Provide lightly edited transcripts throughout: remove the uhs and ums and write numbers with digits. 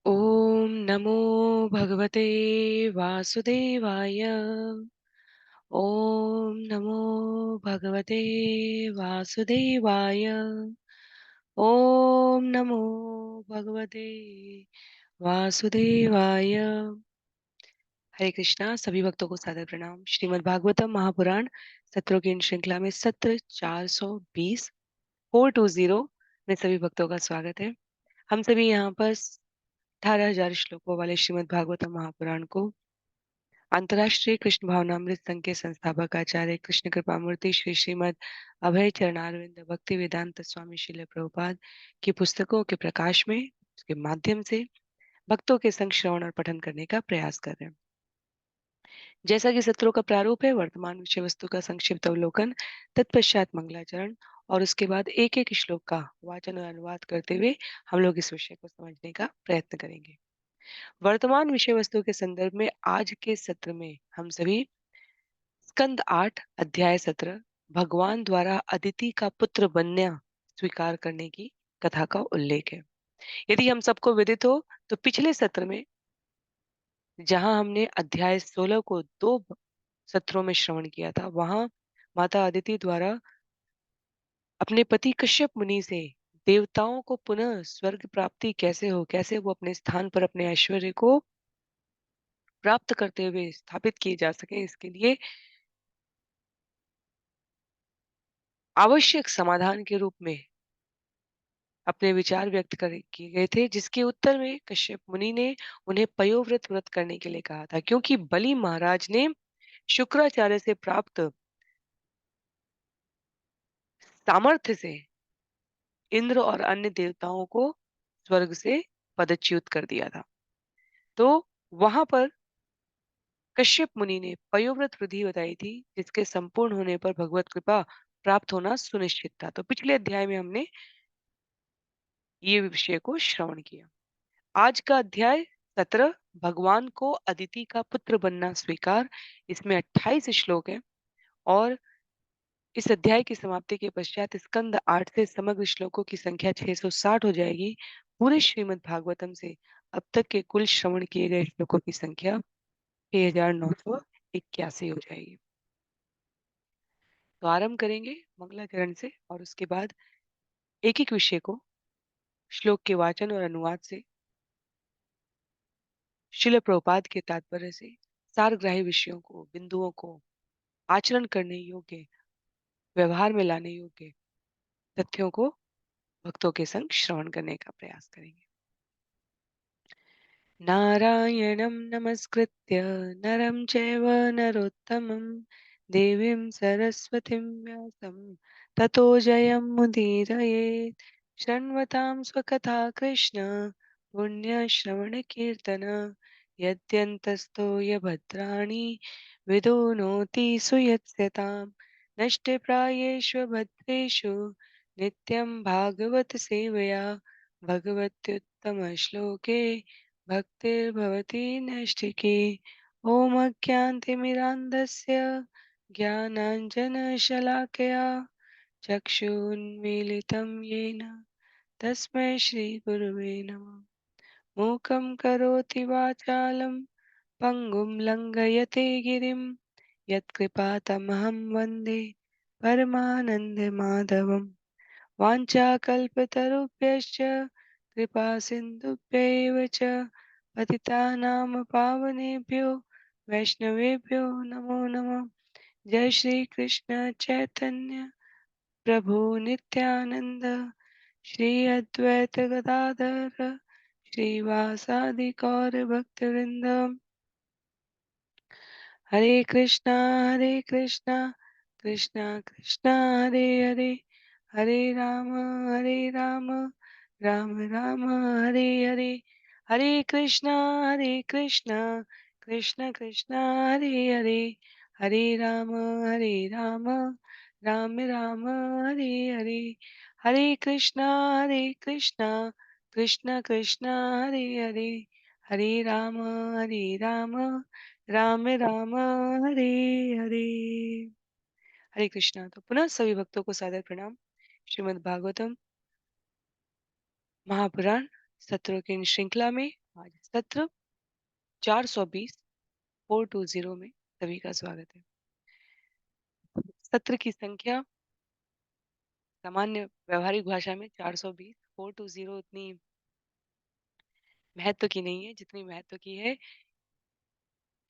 ॐ नमो भगवते वासुदेवाय। ॐ नमो भगवते वासुदेवाय। ॐ नमो भगवते वासुदेवाय। हरे कृष्णा। सभी भक्तों को सादर प्रणाम। श्रीमद् भागवतम महापुराण सत्रों की इन श्रृंखला में सत्र 420 420 में सभी भक्तों का स्वागत है। हम सभी यहाँ पर 18,000 श्लोकों वाले श्रीमद् भागवतम महापुराण को अंतर्राष्ट्रीय कृष्ण भावनामृत संघ के संस्थापक आचार्य कृष्ण कृपामूर्ति श्री श्रीमद् अभय चरणारविंद भक्ति वेदांत स्वामी श्रील प्रभुपाद की पुस्तकों के प्रकाश में उसके माध्यम से भक्तों के संग श्रवण और पठन करने का प्रयास कर रहे हैं। जैसा कि सत्रों का प्रारूप है, वर्तमान विषय वस्तु का संक्षिप्त अवलोकन, तत्पश्चात मंगलाचरण और उसके बाद एक एक श्लोक का वाचन और अनुवाद करते हुए हम लोग इस विषय को समझने का प्रयत्न करेंगे। वर्तमान विषय वस्तु के संदर्भ में आज के सत्र में हम सभी स्कंद 8 अध्याय 17 भगवान द्वारा अदिति का पुत्र बनना स्वीकार करने की कथा का उल्लेख है। यदि हम सबको विदित हो तो पिछले सत्र में जहां हमने अध्याय 16 को सत्रों में श्रवण किया था, वहां माता अदिति द्वारा अपने पति कश्यप मुनि से देवताओं को पुनः स्वर्ग प्राप्ति कैसे हो, कैसे वो अपने स्थान पर अपने ऐश्वर्य को प्राप्त करते हुए स्थापित किए जा सके, इसके लिए आवश्यक समाधान के रूप में अपने विचार व्यक्त कर किए गए थे, जिसके उत्तर में कश्यप मुनि ने उन्हें पयोव्रत व्रत करने के लिए कहा था, क्योंकि बलि महाराज ने शुक्राचार्य से प्राप्त सामर्थ्य से इंद्र और अन्य देवताओं को स्वर्ग से पदच्युत कर दिया था। तो वहां पर कश्यप मुनि ने पयोव्रत विधि बताई थी, जिसके संपूर्ण होने पर भगवत कृपा प्राप्त होना सुनिश्चित था। तो पिछले अध्याय में हमने ये विषय को श्रवण किया। आज का अध्याय 17 भगवान को अदिति का पुत्र बनना स्वीकार। इसमें 28 श्लोक है और इस अध्याय की समाप्ति के पश्चात स्कंद 8 से समग्र श्लोकों की संख्या 660 हो जाएगी। पूरे श्रीमद् भागवतम से अब तक के कुल श्रवण किए गए श्लोकों की संख्या 6,981 हो जाएगी। तो आरंभ करेंगे मंगलाचरण से और उसके बाद एक एक विषय को श्लोक के वाचन और अनुवाद से शिल प्रभुपाद के तात्पर्य से सारग्राही विषयों को, बिंदुओं को आचरण करने योग्य, व्यवहार में लाने योग्य तथ्यों को भक्तों के संग श्रवण करने का प्रयास करेंगे। नारायणं नमस्कृत्य नरं चैव नरोत्तमं देवीं सरस्वतीं व्यासं ततो जयमुदीरयेत्। शृण्वतां स्वकथा कृष्ण पुण्यश्रवणकीर्तन यद्यन्तस्तो यभद्राणि विदुनोति सुयत्स्यतां नष्टप्रायेषु भद्रेषु नित्यं भागवत सेवया भगवत्युत्तमश्लोके भक्तिर्भवति नैष्ठिकी। ॐ अज्ञानतिमिरान्धस्य ज्ञानाञ्जनशलाकया चक्षुन्मीलितं येन तस्मै श्रीगुरुवे नमः। मूकं करोति वाचालं पङ्गुं लङ्घयते गिरिं यत्कृपातमहं वन्दे परमानन्दमाधवम्। वाञ्छाकल्पतरुभ्यश्च कृपा सिन्धुभ्यैव च पतितानां पावनेभ्यो वैष्णवेभ्यो नमो नमः। जय श्री कृष्ण चैतन्य प्रभु नित्यानंद श्री अद्वैत गदाधर श्रीवासादि गौर भक्तवृंद। हरे कृष्णा कृष्णा कृष्णा हरे हरे, हरे राम राम राम हरे हरे। हरे कृष्णा कृष्णा कृष्णा हरे हरे, हरे राम राम हरे हरे। हरे कृष्णा कृष्णा कृष्णा हरे हरे, हरे राम राम हरे हरे। हरे कृष्णा। तो पुनः सभी भक्तों को सादर प्रणाम। श्रीमद् भागवतम महापुराण सत्रों की इन श्रृंखला में आज सत्र 420 420 में सभी का स्वागत है। सत्र की संख्या सामान्य व्यवहारिक भाषा में 420 420 उतनी महत्व की नहीं है जितनी महत्व की है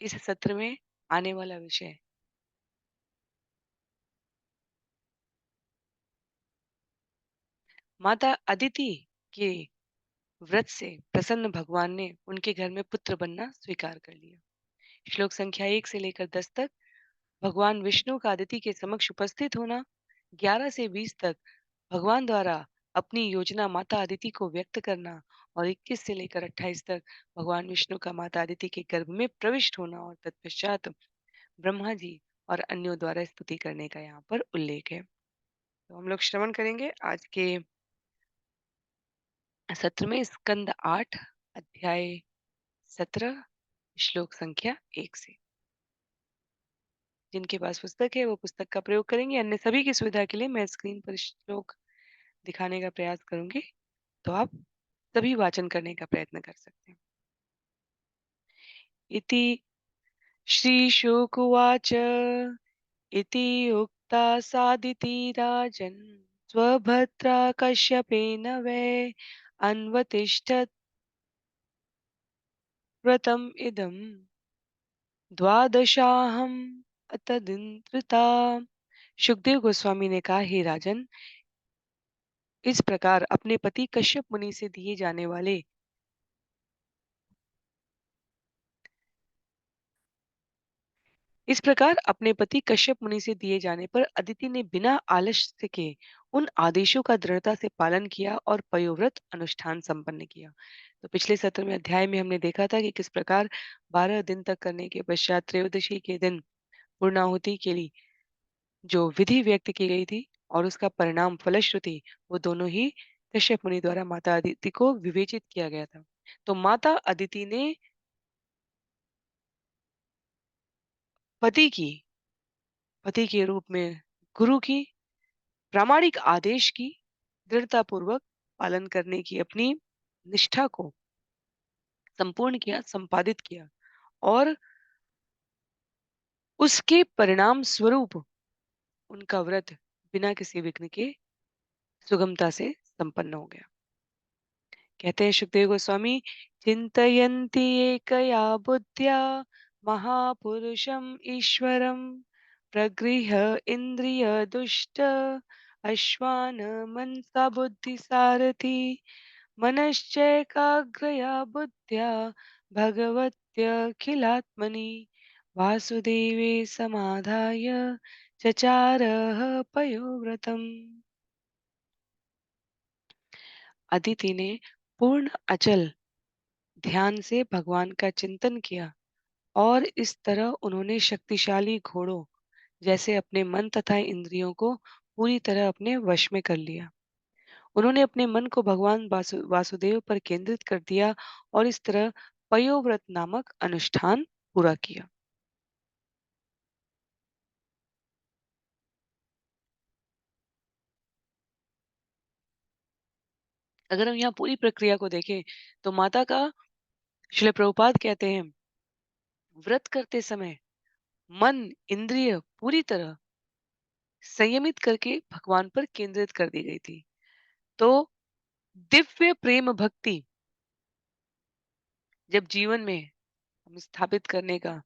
इस सत्र में आने वाला विषय। माता अदिति के व्रत से प्रसन्न भगवान ने उनके घर में पुत्र बनना स्वीकार कर लिया। श्लोक संख्या 1 से लेकर 10 तक भगवान विष्णु का अदिति के समक्ष उपस्थित होना। 11 से 20 तक भगवान द्वारा अपनी योजना माता अदिति को व्यक्त करना और 21 से लेकर 28 तक भगवान विष्णु का माता अदिति के गर्भ में प्रविष्ट होना और तत्पश्चात ब्रह्मा जी और अन्यों द्वारा स्तुति करने का यहाँ पर उल्लेख है। तो हम लोग श्रवण करेंगे आज के सत्र में स्कंद 8 अध्याय 17 श्लोक संख्या 1 से। जिनके पास पुस्तक है वो पुस्तक का प्रयोग करेंगे, अन्य सभी की सुविधा के लिए मैं स्क्रीन पर श्लोक दिखाने का प्रयास करूंगी, तो आप सभी वाचन करने का प्रयत्न कर सकते हैं। इति श्रीशुकुवाच इति उक्ता सादिति राजन् स्वभद्रा कश्यपेन वै अन्वतिष्ठत् व्रतम् इदम् द्वादशाहम् अतदिन्द्रिता। सुखदेव गोस्वामी ने कहा, हे राजन, इस प्रकार अपने पति कश्यप मुनि से दिए जाने वाले इस प्रकार अपने पति कश्यप मुनि से दिए जाने पर अदिति ने बिना आलस्य के उन आदेशों का दृढ़ता से पालन किया और पयोव्रत अनुष्ठान संपन्न किया। तो पिछले सत्र में अध्याय में हमने देखा था कि किस प्रकार 12 दिन तक करने के पश्चात त्रयोदशी के दिन पूर्णाहुति के लिए जो विधि व्यक्त की गई थी और उसका परिणाम फलश्रुति वो दोनों ही कश्यप मुनि द्वारा माता अदिति को विवेचित किया गया था। तो माता अदिति ने पति की पति के रूप में गुरु की प्रामाणिक आदेश की दृढ़तापूर्वक पालन करने की अपनी निष्ठा को संपूर्ण किया, संपादित किया और उसके परिणाम स्वरूप उनका व्रत बिना किसी विघ्न के सुगमता से संपन्न हो गया। कहते हैं सुखदेव गोस्वामी, चिंतयन्ति एकया बुद्ध्या महापुरुषम ईश्वरम प्रगृह्य इंद्रिय दुष्ट अश्वान मनसा बुद्धि सारथी मनश्चैकाग्रया बुद्ध्या भगवत्यखिलात्मनि वासुदेवे समाधाय चचारः पयोव्रतम्। अदिति ने पूर्ण अचल ध्यान से भगवान का चिंतन किया और इस तरह उन्होंने शक्तिशाली घोड़ों जैसे अपने मन तथा इंद्रियों को पूरी तरह अपने वश में कर लिया। उन्होंने अपने मन को भगवान वासुदेव पर केंद्रित कर दिया और इस तरह पयोव्रत नामक अनुष्ठान पूरा किया। अगर हम यहाँ पूरी प्रक्रिया को देखें तो माता का श्रील प्रभुपाद कहते हैं, व्रत करते समय मन इंद्रिय पूरी तरह संयमित करके भगवान पर केंद्रित कर दी गई थी। तो दिव्य प्रेम भक्ति जब जीवन में हम स्थापित करने का,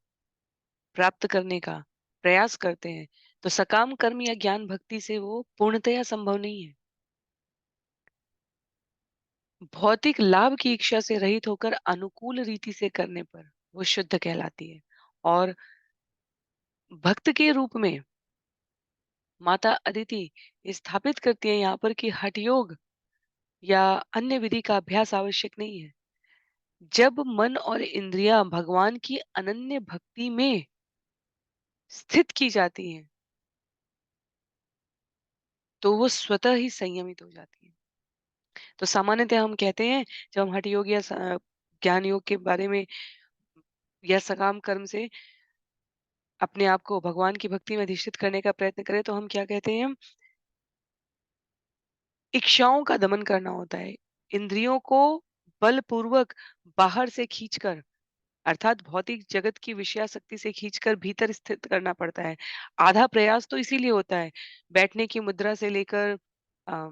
प्राप्त करने का प्रयास करते हैं तो सकाम कर्म या ज्ञान भक्ति से वो पूर्णतया संभव नहीं है। भौतिक लाभ की इच्छा से रहित होकर अनुकूल रीति से करने पर वो शुद्ध कहलाती है। और भक्त के रूप में माता अदिति स्थापित करती है यहाँ पर कि हठ योग या अन्य विधि का अभ्यास आवश्यक नहीं है। जब मन और इंद्रियां भगवान की अनन्य भक्ति में स्थित की जाती हैं तो वो स्वतः ही संयमित हो जाती है। तो सामान्यतः हम कहते हैं, जब हम हठ योग या ज्ञान योग के बारे में या सकाम कर्म से अपने आप को भगवान की भक्ति में अधिष्ठित करने का प्रयत्न करें तो हम क्या कहते हैं, इच्छाओं का दमन करना होता है, इंद्रियों को बलपूर्वक बाहर से खींचकर, अर्थात भौतिक जगत की विषयासक्ति से खींचकर भीतर स्थित करना पड़ता है। आधा प्रयास तो इसीलिए होता है। बैठने की मुद्रा से लेकर अ,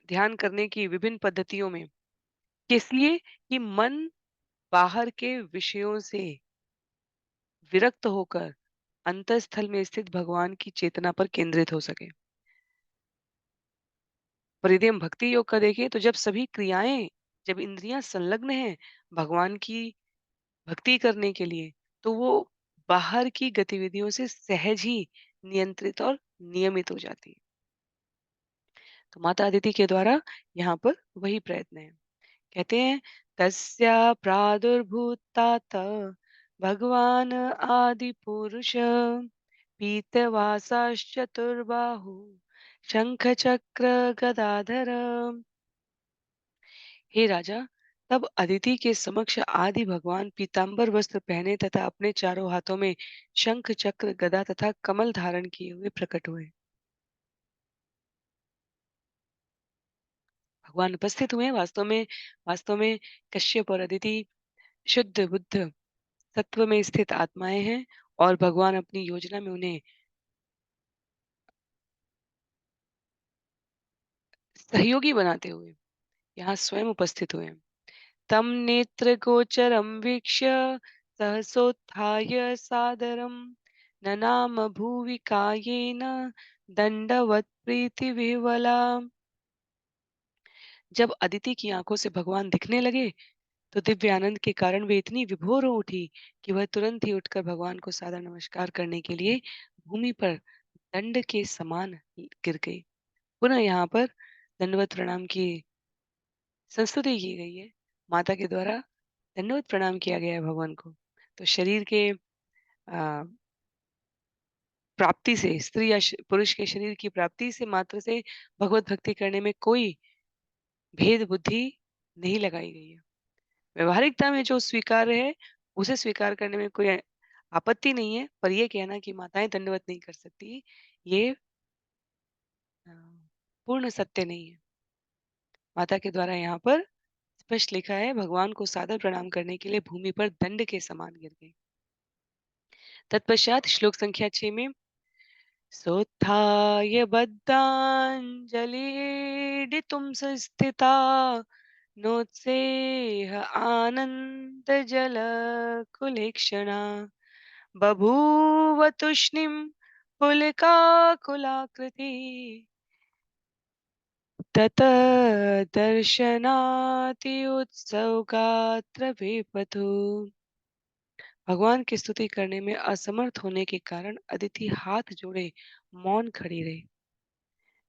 ध्यान करने की विभिन्न पद्धतियों में। किस लिए? कि मन बाहर के विषयों से विरक्त होकर अंतःस्थल में स्थित भगवान की चेतना पर केंद्रित हो सके। पर यदि हम भक्ति योग का देखें तो जब सभी क्रियाएं, जब इंद्रियां संलग्न हैं भगवान की भक्ति करने के लिए, तो वो बाहर की गतिविधियों से सहज ही नियंत्रित और नियमित हो जाती है। तो माता अदिति के द्वारा यहाँ पर वही प्रयत्न है। कहते हैं, तस्या प्रादुर्भूतात भगवान आदि पुरुष पीतवासाश्चतुर्बाहु शंख चक्र गदाधर। हे राजा, तब अदिति के समक्ष आदि भगवान पीतांबर वस्त्र पहने तथा अपने चारों हाथों में शंख चक्र गदा तथा कमल धारण किए हुए प्रकट हुए। भगवान उपस्थित हुए। वास्तव में कश्यप और अदिति शुद्ध बुद्ध सत्व में स्थित आत्माएं हैं और भगवान अपनी योजना में उन्हें सहयोगी बनाते हुए यहाँ स्वयं उपस्थित हुए। तम नेत्र गोचरम वीक्ष्य सहसोत्थाय सादरम ननाम भुवि कायेन दंडवत प्रीति विह्वला। जब अदिति की आंखों से भगवान दिखने लगे तो दिव्य आनंद के कारण वे इतनी विभोर हो उठी कि वह तुरंत ही उठकर भगवान को सादर नमस्कार करने के लिए भूमि पर दंड के समान गिर गई। पुनः यहाँ पर दंडवत प्रणाम की संस्तुति की गई है। माता के द्वारा दंडवत प्रणाम किया गया है भगवान को। तो शरीर के प्राप्ति से, स्त्री या पुरुष के शरीर की प्राप्ति से मात्र से भगवत भक्ति करने में कोई भेद बुद्धि नहीं लगाई गई है। व्यवहारिकता में जो स्वीकार्य है उसे स्वीकार करने में कोई आपत्ति नहीं है, पर यह कहना कि माताएं दंडवत नहीं कर सकती, ये अ, पूर्ण सत्य नहीं है। माता के द्वारा यहाँ पर स्पष्ट लिखा है, भगवान को सादर प्रणाम करने के लिए भूमि पर दंड के समान गिर गई। तत्पश्चात श्लोक संख्या 6 में, सोत्थाय बद्धाञ्जलिर्डितुं संस्थिता नोत्सेह आनन्दजलकुलेक्षणा बभूव तूष्णीं पुलिकाकुलाकृति ततदर्शनात्युत्सुकात्र विपथु। भगवान की स्तुति करने में असमर्थ होने के कारण अदिति हाथ जोड़े मौन खड़ी रही।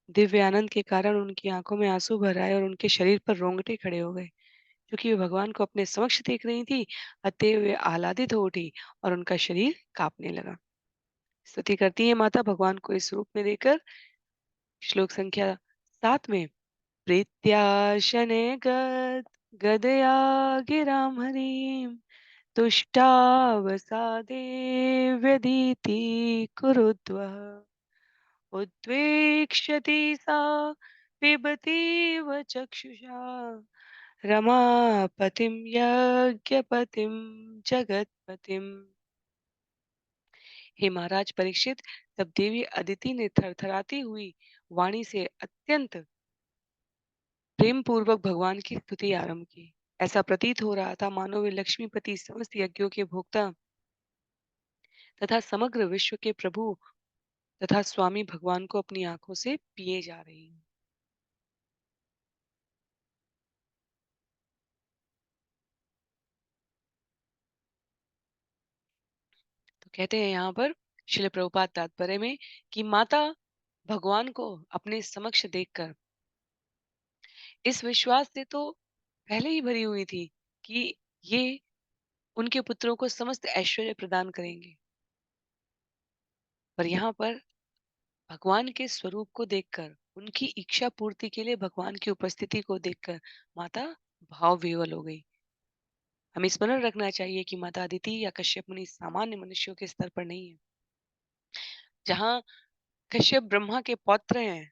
दिव्य आनंद के कारण उनकी आंखों में आंसू भर आए और उनके शरीर पर रोंगटे खड़े हो गए। क्योंकि वे भगवान को अपने समक्ष देख रही थी, अतः वे आह्लादित हो उठी और उनका शरीर कांपने लगा। स्तुति करती है माता भगवान को इस रूप में देकर। श्लोक संख्या 7 में, प्रीत्याशने गदया गिराम हरिम तुष्टावसादे व्यधीति कुरुद्वः उद्वेक्ष्यति सा पिबतीव चक्षुषा रमापतिं यज्ञपतिं जगतपतिम्। हे महाराज परीक्षित, तब देवी अदिति ने थरथराती हुई वाणी से अत्यंत प्रेम पूर्वक भगवान की स्तुति आरंभ की। ऐसा प्रतीत हो रहा था मानो वे लक्ष्मीपति समस्त यज्ञों के भोक्ता तथा समग्र विश्व के प्रभु तथा स्वामी भगवान को अपनी आंखों से पिए जा रही हैं। तो कहते हैं यहाँ पर श्रील प्रभुपाद तात्पर्य में कि माता भगवान को अपने समक्ष देखकर इस विश्वास से तो पहले ही भरी हुई थी कि ये उनके पुत्रों को समस्त ऐश्वर्य प्रदान करेंगे। पर यहाँ पर भगवान के स्वरूप को देखकर, उनकी इच्छा पूर्ति के लिए भगवान की उपस्थिति को देखकर माता भाव विह्वल हो गई। हमें स्मरण रखना चाहिए कि माता अदिति या कश्यप मुनि सामान्य मनुष्यों के स्तर पर नहीं है। जहाँ कश्यप ब्रह्मा के पौत्र हैं,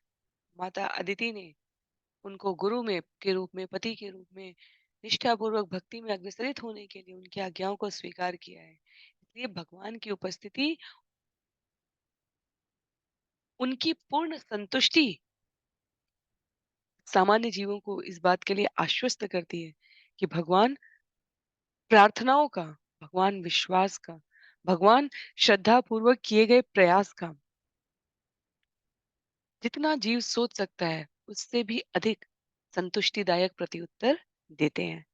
माता अदिति ने उनको गुरु में के रूप में, पति के रूप में निष्ठापूर्वक भक्ति में अग्रसरित होने के लिए उनकी आज्ञाओं को स्वीकार किया है। इसलिए भगवान की उपस्थिति, उनकी पूर्ण संतुष्टि सामान्य जीवों को इस बात के लिए आश्वस्त करती है कि भगवान प्रार्थनाओं का, भगवान विश्वास का, भगवान श्रद्धा पूर्वक किए गए प्रयास का जितना जीव सोच सकता है उससे भी अधिक संतुष्टिदायक प्रत्युत्तर देते हैं।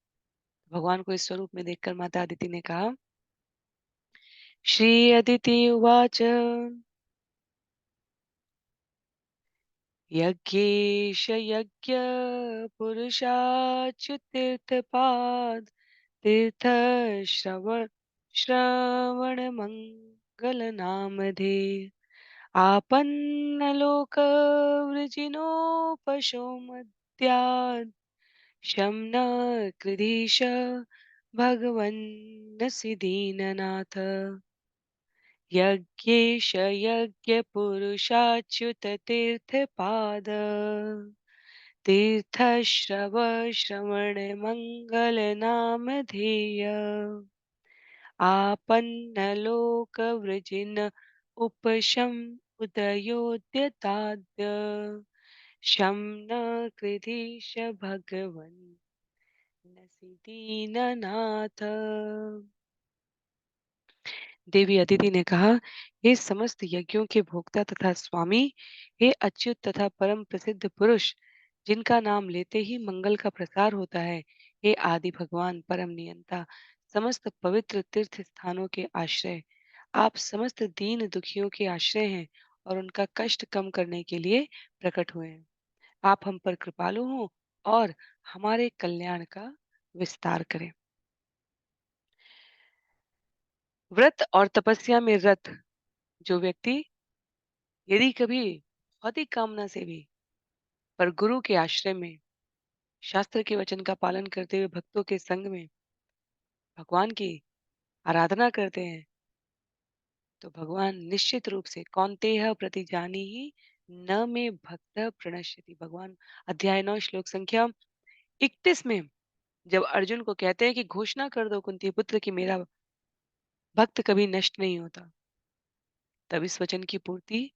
भगवान को इस स्वरूप में देखकर माता अदिति ने कहा, श्री अदिति उवाच यज्ञेश यज्ञ पुरुषाच्युतीर्थपाद तीर्थ श्रवण मंगल नामधे आपन्नलोक वृजिनोपशोमद्यात् शं न कृधीश भगवन्नसि दीननाथ यज्ञेश यज्ञपुरुषाच्युत तीर्थपाद तीर्थश्रव श्रवण मंगल नामधेय आपन्नलोकवृजिन उपशम उदयोद्यताद्य शं न कृधीश भगवन् नसि दीननाथ। देवी अदिति ने कहा, हे समस्त यज्ञों के भोक्ता तथा स्वामी, हे अच्युत तथा परम प्रसिद्ध पुरुष, जिनका नाम लेते ही मंगल का प्रसार होता है, हे आदि भगवान परम नियंता, समस्त पवित्र तीर्थ स्थानों के आश्रय, आप समस्त दीन दुखियों के आश्रय हैं और उनका कष्ट कम करने के लिए प्रकट हुए हैं। आप हम पर कृपालु हों और हमारे कल्याण का विस्तार करें। व्रत और तपस्या में रत जो व्यक्ति यदि कभी भौतिक कामना से भी पर गुरु के आश्रय में शास्त्र के वचन का पालन करते हुए भक्तों के संग में भगवान की आराधना करते हैं, तो भगवान निश्चित रूप से कौन्तेय प्रतिजानी ही न में भक्त प्रणश्यति। भगवान अध्याय 9 श्लोक संख्या 31 में जब अर्जुन को कहते हैं कि घोषणा कर दो कुंती पुत्र कि मेरा भक्त कभी नष्ट नहीं होता, तब इस वचन की पूर्ति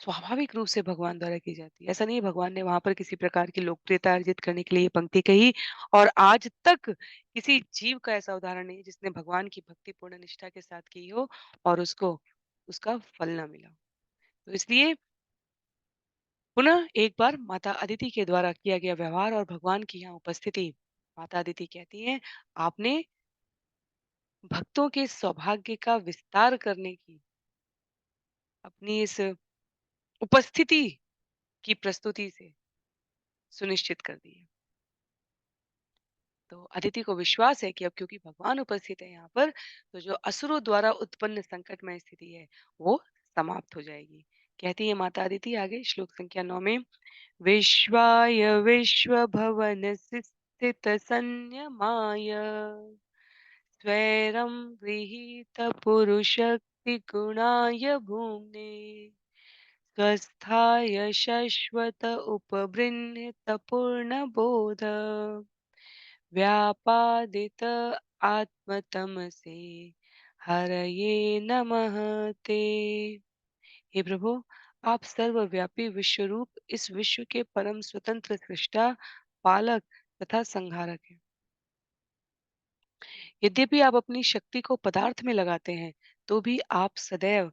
स्वाभाविक रूप से भगवान द्वारा की जाती है। ऐसा नहीं है भगवान ने वहां पर किसी प्रकार की लोकप्रियता अर्जित करने के लिए ये पंक्ति कही, और आज तक किसी जीव का ऐसा उदाहरण नहीं है जिसने भगवान की भक्ति पूर्ण निष्ठा के साथ की हो और उसको उसका फल ना मिला। तो इसलिए पुनः एक बार माता अदिति के द्वारा किया गया व्यवहार और भगवान की यहाँ उपस्थिति, माता अदिति कहती हैं, आपने भक्तों के सौभाग्य का विस्तार करने की अपनी इस उपस्थिति की प्रस्तुति से सुनिश्चित कर दी है। तो अदिति को विश्वास है कि अब क्योंकि भगवान उपस्थित है यहाँ पर, तो जो असुरों द्वारा उत्पन्न संकटमय स्थिति है वो समाप्त हो जाएगी। कहती है माता अदिति आगे श्लोक संख्या 9 में, विश्वाय विश्व भवन स्थित संयमाय स्वैरम गृहीत पुरुषक्ति गुणाय भूम्ने स्वस्थाय शश्वत उपबृंहित पूर्ण बोध व्यापादित आत्मतमसे हरये नमः ते। हे प्रभु, आप सर्वव्यापी विश्वरूप इस विश्व के परम स्वतंत्र सृष्टा, पालक तथा संहारक हैं। यद्यपि आप अपनी शक्ति को पदार्थ में लगाते हैं, तो भी आप सदैव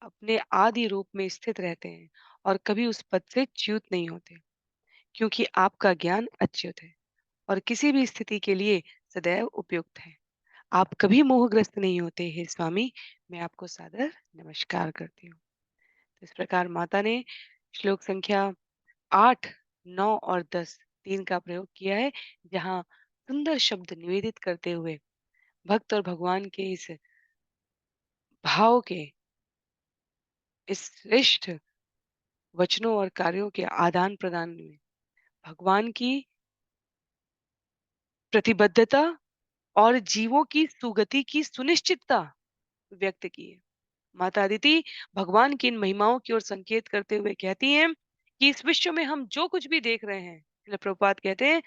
अपने आदि रूप में स्थित रहते हैं और कभी उस पद से च्युत नहीं होते, क्योंकि आपका ज्ञान अच्युत है और किसी भी स्थिति के लिए सदैव उपयुक्त है। आप कभी मोहग्रस्त नहीं होते। हे स्वामी, मैं आपको सादर नमस्कार करती हूँ। तो इस प्रकार माता ने श्लोक संख्या 8, 9 और 10 तीन का प्रयोग किया है, जहाँ सुंदर शब्द निवेदित करते हुए भक्त और भगवान के इस भाव के, इस श्रेष्ठ वचनों और कार्यों के आदान प्रदान में भगवान की प्रतिबद्धता और जीवों की सुगति की सुनिश्चितता व्यक्त की है। माता अदिति भगवान की इन महिमाओं की ओर संकेत करते हुए कहती हैं कि इस विश्व में हम जो कुछ भी देख रहे हैं, श्रील प्रभुपाद कहते हैं,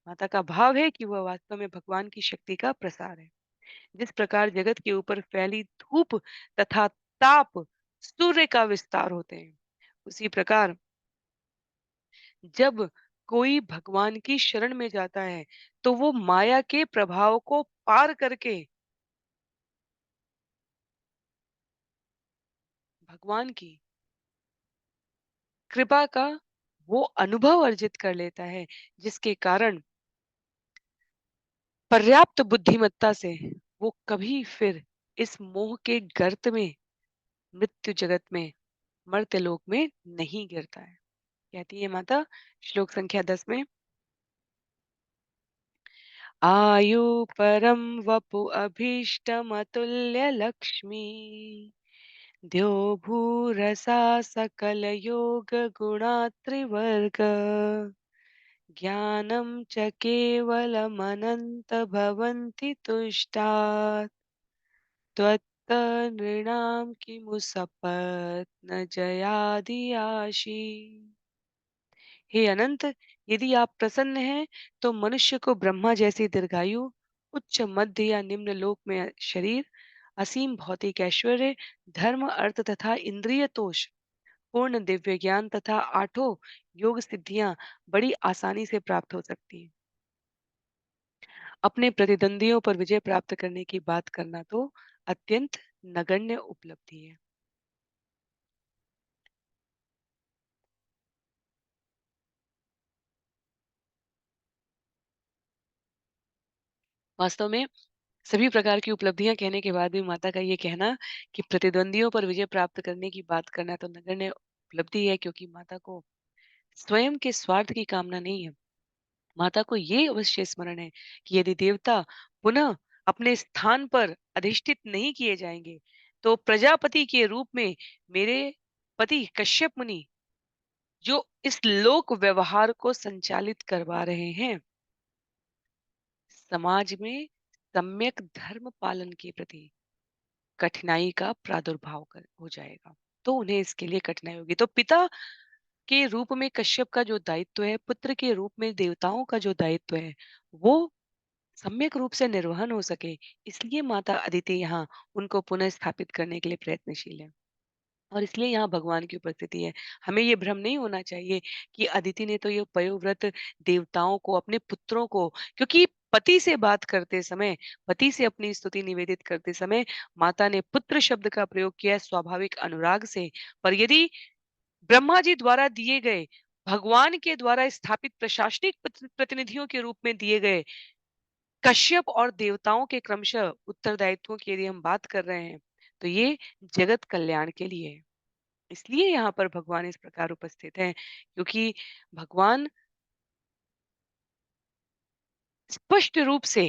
माता का भाव है कि वह वास्तव में भगवान की शक्ति का प्रसार है। जिस प्रकार जगत के ऊपर फैली धूप तथा ताप सूर्य का विस्तार होते हैं, उसी प्रकार जब कोई भगवान की शरण में जाता है तो वो माया के प्रभाव को पार करके भगवान की कृपा का वो अनुभव अर्जित कर लेता है, जिसके कारण पर्याप्त बुद्धिमत्ता से वो कभी फिर इस मोह के गर्त में, मृत्यु जगत में, मर्त्य लोक में नहीं गिरता है। कहती है माता श्लोक संख्या 10 में, आयु परम वपु अभीष्टमतुल्य लक्ष्मी द्यो भूरसा सकल योग गुणा त्रिवर्ग ज्ञानं च केवलमनन्त भवन्ति तुष्टात् त्वत्तनृणां किमु सपत्न जयादि आशी। हे अनंत, यदि आप प्रसन्न हैं तो मनुष्य को ब्रह्मा जैसी दीर्घायु, उच्च मध्य या निम्न लोक में शरीर, असीम भौतिक ऐश्वर्य, धर्म अर्थ तथा इंद्रिय तोष, पूर्ण दिव्य ज्ञान तथा आठों योग सिद्धियां बड़ी आसानी से प्राप्त हो सकती हैं। अपने प्रतिद्वंदियों पर विजय प्राप्त करने की बात करना तो अत्यंत नगण्य उपलब्धि है। वास्तव में सभी प्रकार की उपलब्धियां कहने के बाद भी माता का ये कहना कि प्रतिद्वंदियों पर विजय प्राप्त करने की बात करना तो नगण्य उपलब्धि है, क्योंकि माता को स्वयं के स्वार्थ की कामना नहीं है। माता को ये अवश्य स्मरण है कि यदि देवता पुनः अपने स्थान पर अधिष्ठित नहीं किए जाएंगे तो प्रजापति के रूप में मेरे पति कश्यप मुनि, जो इस लोक व्यवहार को संचालित करवा रहे हैं, समाज में सम्यक धर्म पालन के प्रति कठिनाई का प्रादुर्भाव हो जाएगा। तो उन्हें इसके लिए कठिनाई होगी। तो पिता के रूप में कश्यप का जो दायित्व है, पुत्र के रूप में देवताओं का जो दायित्व है, वो सम्यक रूप से निर्वहन हो सके, इसलिए माता अदिति यहाँ उनको पुनः स्थापित करने के लिए प्रयत्नशील है। और इसलिए यहाँ भगवान की उपस्थिति है। हमें ये भ्रम नहीं होना चाहिए कि अदिति ने तो ये पयोव्रत देवताओं को, अपने पुत्रों को, क्योंकि पति से बात करते समय, पति से अपनी स्तुति निवेदित करते समय माता ने पुत्र शब्द का प्रयोग किया है स्वाभाविक अनुराग से। पर यदि ब्रह्मा जी द्वारा दिए गए, भगवान के द्वारा स्थापित प्रशासनिक प्रतिनिधियों के रूप में दिए गए कश्यप और देवताओं के क्रमशः उत्तरदायित्वों की यदि हम बात कर रहे हैं, तो ये जगत कल्याण के लिए है। इसलिए यहाँ पर भगवान इस प्रकार उपस्थित हैं, क्योंकि भगवान स्पष्ट रूप से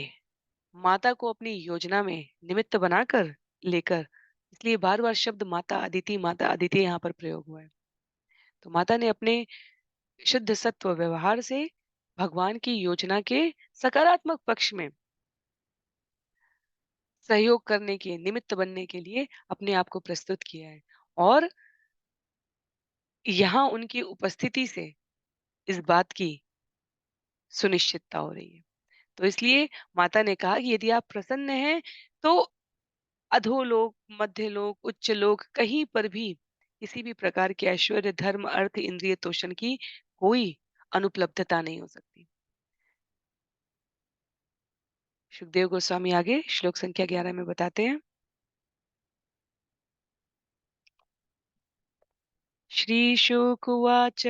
माता को अपनी योजना में निमित्त बनाकर लेकर, इसलिए बार बार शब्द माता अदिति यहाँ पर प्रयोग हुआ है। तो माता ने अपने शुद्ध सत्व व्यवहार से भगवान की योजना के सकारात्मक पक्ष में सहयोग करने के, निमित्त बनने के लिए अपने आप को प्रस्तुत किया है। और यहाँ उनकी उपस्थिति से इस बात की सुनिश्चितता हो रही है। तो इसलिए माता ने कहा कि यदि आप प्रसन्न हैं तो अधोलोक, मध्य लोक, उच्च लोक, कहीं पर भी किसी भी प्रकार के ऐश्वर्य, धर्म, अर्थ, इंद्रिय तोषण की कोई अनुपलब्धता नहीं हो सकती। सुखदेव गोस्वामी आगे श्लोक संख्या 11 में बताते हैं, श्री शुक उवाच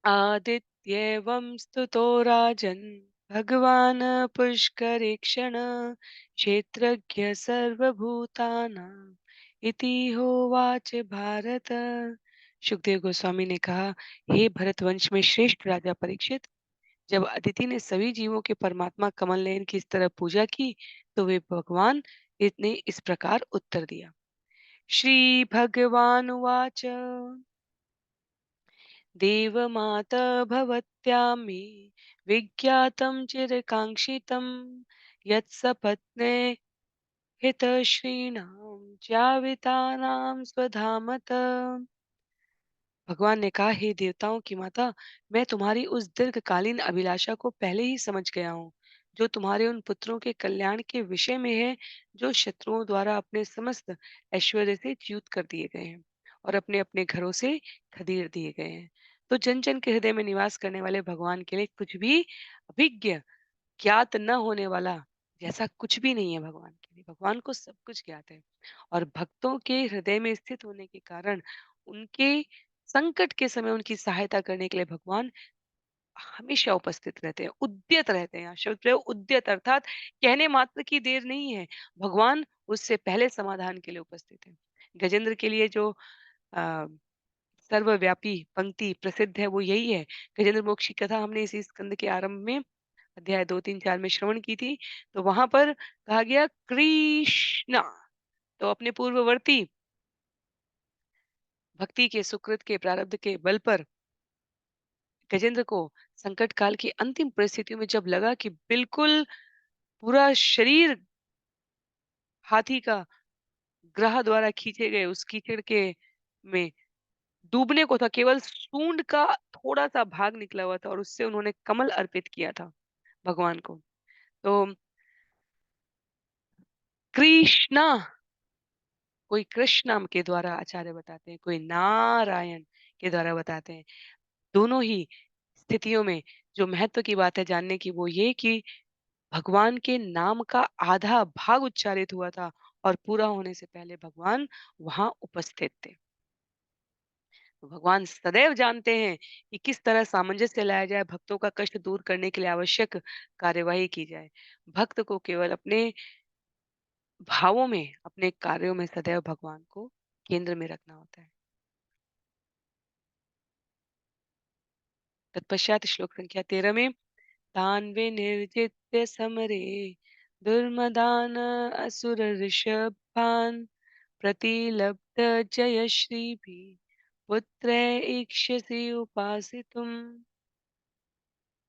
आदित्येवं स्तुतो राजन् भगवान् पुष्करेक्षण क्षेत्रज्ञ सर्वभूतानां इति होवाच भारत। सुखदेव गोस्वामी ने कहा, हे भरतवंश में श्रेष्ठ राजा परीक्षित, जब अदिति ने सभी जीवों के परमात्मा कमल नयन की इस तरह पूजा की तो वे भगवान ने इस प्रकार उत्तर दिया। श्री भगवान उवाच देवमाता भवत्या मे विज्ञातं चिरकाङ्क्षितं यत्सपत्ने हितश्रीणां ज्यावितानां स्वधामत भगवान ने कहा, हे देवताओं की माता, मैं तुम्हारी उस दीर्घकालीन अभिलाषा को पहले ही समझ गया हूँ, जो तुम्हारे उन पुत्रों के कल्याण के विषय में है, जो शत्रुओं द्वारा अपने समस्त ऐश्वर्य से च्युत कर दिए गए हैं और अपने अपने घरों से खदेड़ दिए गए हैं। तो जन जन के हृदय में निवास करने वाले भगवान के लिए कुछ भी अभिज्ञ, ज्ञात न होने वाला जैसा कुछ भी नहीं है भगवान के लिए। भगवान को सब कुछ ज्ञात है और भक्तों के हृदय में स्थित होने के कारण उनके संकट के समय उनकी सहायता करने के लिए भगवान हमेशा उपस्थित रहते हैं, उद्यत रहते हैं। यहाँ शब्द प्रयोग उद्यत अर्थात कहने मात्र की देर नहीं है, भगवान उससे पहले समाधान के लिए उपस्थित है। गजेंद्र के लिए जो अ, सर्वव्यापी पंक्ति प्रसिद्ध है वो यही है। गजेंद्र मोक्ष की कथा हमने इसी स्कंद के आरंभ में अध्याय 2, 3, 4 में श्रवण की थी। तो वहां पर कहा गया कृष्णा, तो अपने पूर्ववर्ती भक्ति के सुकृत के प्रारब्ध के बल पर गजेंद्र को संकट काल की अंतिम परिस्थितियों में जब लगा कि बिल्कुल पूरा शरीर हाथी का ग्रह द्वारा खींचे गए उस कीचड़ के में डूबने को था, केवल सूंड का थोड़ा सा भाग निकला हुआ था और उससे उन्होंने कमल अर्पित किया था भगवान को। तो कृष्णा, कोई कृष्ण नाम के द्वारा आचार्य बताते हैं, कोई नारायण के द्वारा बताते हैं। दोनों ही स्थितियों में जो महत्व की बात है जानने की वो ये कि भगवान के नाम का आधा भाग उच्चारित हुआ था और पूरा होने से पहले भगवान वहां उपस्थित थे। तो भगवान सदैव जानते हैं कि किस तरह सामंजस्य लाया जाए, भक्तों का कष्ट दूर करने के लिए आवश्यक कार्यवाही की जाए। भक्त को केवल अपने भावों में, अपने कार्यों में सदैव भगवान को केंद्र में रखना होता है। तत्पश्चात श्लोक संख्या 13 में तान विनिर्जित्य समरे दुर्मदान असुर ऋषभान प्रतिलब्ध जयश्रीभिः पुत्रैक्षसे उपासितुम्।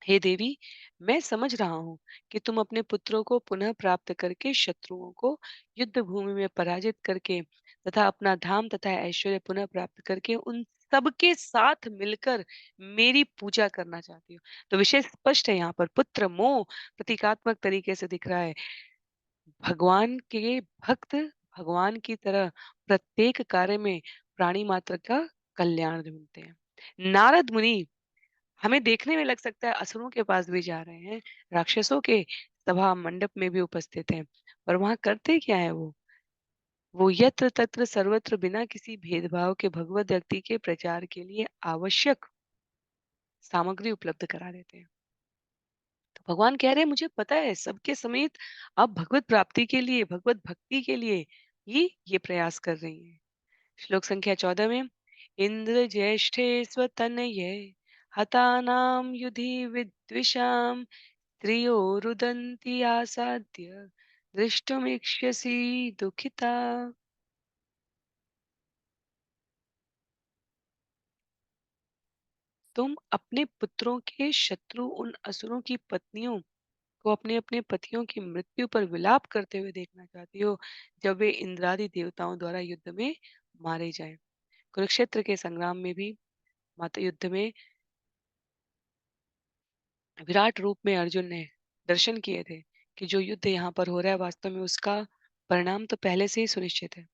हे देवी, मैं समझ रहा हूँ कि तुम अपने पुत्रों को पुनः प्राप्त करके शत्रुओं को युद्ध भूमि में पराजित करके तथा अपना धाम तथा ऐश्वर्य पुनः प्राप्त करके उन सबके साथ मिलकर मेरी पूजा करना चाहती हो। तो विषय स्पष्ट है, यहाँ पर पुत्र मोह प्रतीकात्मक तरीके से दिख रहा है। भगवान के भक्त भगवान की तरह प्रत्येक कार्य में प्राणी मात्र का कल्याण ढूंढते हैं। नारद मुनि हमें देखने में लग सकता है असुरों के पास भी जा रहे हैं, राक्षसों के सभा मंडप में भी उपस्थित हैं, पर वहां करते क्या है वो यत्र तत्र सर्वत्र बिना किसी भेदभाव के भगवत भक्ति के प्रचार के लिए आवश्यक सामग्री उपलब्ध करा देते हैं। तो भगवान कह रहे हैं मुझे पता है सबके समेत आप भगवत प्राप्ति के लिए, भगवत भक्ति के लिए ही ये प्रयास कर रही हैं। श्लोक संख्या 14 में इंद्र ज्येष्ठे स्वतनये हतानां युधि विद्विषां त्रियो रुदन्ति आसाद्य दृष्टुमिष्यसि दुःखिता। तुम अपने पुत्रों के शत्रु उन असुरों की पत्नियों को अपने अपने पतियों की मृत्यु पर विलाप करते हुए देखना चाहती हो, जब वे इंद्रादि देवताओं द्वारा युद्ध में मारे जाएं। कुरुक्षेत्र के संग्राम में भी माता युद्ध में विराट रूप में अर्जुन ने दर्शन किए थे कि जो युद्ध यहाँ पर हो रहा है वास्तव में उसका परिणाम तो पहले से ही सुनिश्चित है।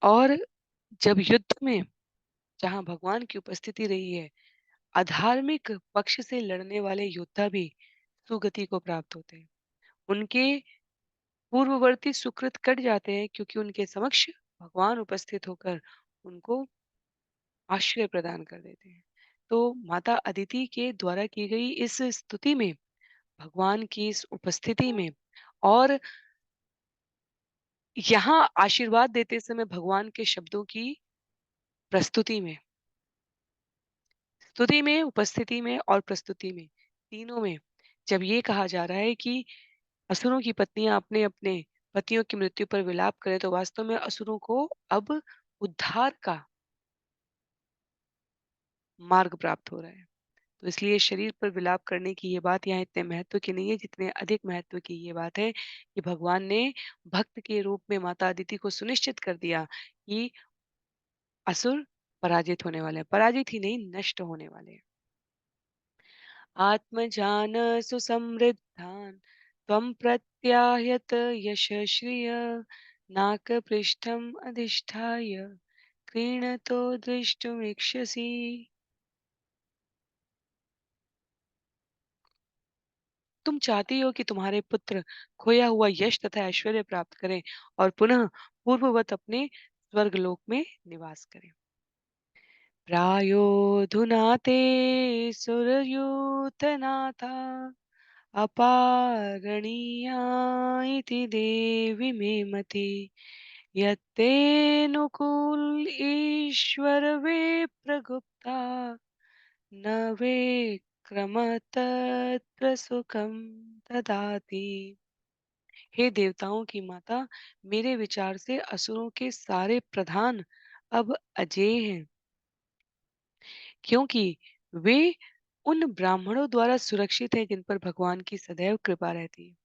और जब युद्ध में जहाँ भगवान की उपस्थिति रही है, अधार्मिक पक्ष से लड़ने वाले योद्धा भी सुगति को प्राप्त होते हैं। उनके पूर्ववर्ती सुकृत कट जाते हैं क्योंकि उनके समक्ष भगवान उपस्थित होकर उनको आश्रय प्रदान कर देते हैं। तो माता अदिति के द्वारा की गई इस स्तुति में, भगवान की इस उपस्थिति में और यहाँ आशीर्वाद देते समय भगवान के शब्दों की प्रस्तुति में, स्तुति में, उपस्थिति में और प्रस्तुति में, तीनों में जब ये कहा जा रहा है कि असुरों की पत्नियां अपने अपने पतियों की मृत्यु पर विलाप करें, तो वास्तव में असुरों को अब उद्धार का मार्ग प्राप्त हो रहा है। तो इसलिए शरीर पर विलाप करने की ये बात यहाँ इतने महत्व की नहीं है जितने अधिक महत्व की ये बात है कि भगवान ने भक्त के रूप में माता अदिति को सुनिश्चित कर दिया कि असुर पराजित होने वाले हैं, पराजित ही नहीं नष्ट होने वाले हैं। आत्मजान सुसमृद्धान् त्वं प्रत्यायत यशश्रिय नाकपृष्ठम् अधिष्ठाय क्रीणतो दृष्टुमिच्छसि। तुम चाहती हो कि तुम्हारे पुत्र खोया हुआ यश तथा ऐश्वर्य प्राप्त करें और पुनः पूर्ववत अपने स्वर्गलोक में निवास करें। प्रायोऽधुना ते सुरयूथनाथा अपारणीया इति देवि मे मतिः यत्तेऽनुकूल ईश्वर वे प्रगुप्ता न वे क्रमतत्र सुखम ददाति। हे देवताओं की माता, मेरे विचार से असुरों के सारे प्रधान अब अजेय हैं, क्योंकि वे उन ब्राह्मणों द्वारा सुरक्षित हैं जिन पर भगवान की सदैव कृपा रहती है।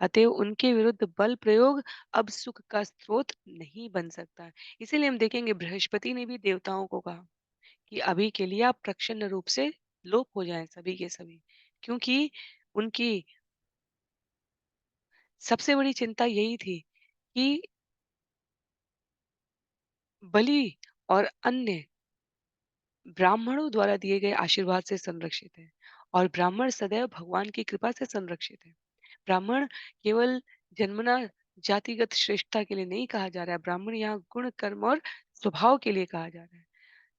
अतएव उनके विरुद्ध बल प्रयोग अब सुख का स्रोत नहीं बन सकता। इसीलिए हम देखेंगे बृहस्पति ने भी देवताओं को कहा कि अभी के लिए आप प्रच्छन्न रूप से लोप हो जाएं सभी के सभी, क्योंकि उनकी सबसे बड़ी चिंता यही थी कि बलि और अन्य ब्राह्मणों द्वारा दिए गए आशीर्वाद से संरक्षित है और ब्राह्मण सदैव भगवान की कृपा से संरक्षित है। ब्राह्मण केवल जन्मना जातिगत श्रेष्ठता के लिए नहीं कहा जा रहा है, ब्राह्मण यहाँ गुण कर्म और स्वभाव के लिए कहा जा रहा है।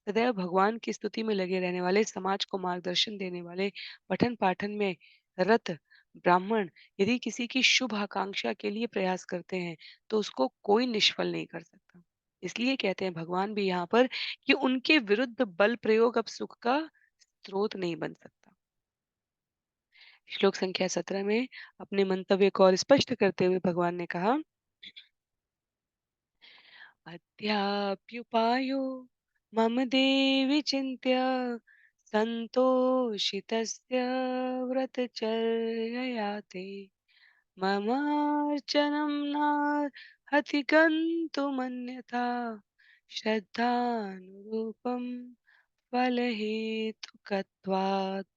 सदैव भगवान की स्तुति में लगे रहने वाले, समाज को मार्गदर्शन देने वाले, पठन पाठन में रत ब्राह्मण यदि किसी की शुभ आकांक्षा के लिए प्रयास करते हैं तो उसको कोई निष्फल नहीं कर सकता। इसलिए कहते हैं भगवान भी यहाँ पर कि उनके विरुद्ध बल प्रयोग अब सुख का स्रोत नहीं बन सकता। श्लोक संख्या 17 में अपने मंतव्य को और स्पष्ट करते हुए भगवान ने कहा, अद्याप्युपायो मम देवि चिन्त्य सन्तोषितस्य व्रतचर्यया ते ममार्चनं नार्हति गन्तुमन्यथा श्रद्धानुरूपं फलहेतुकत्वात्।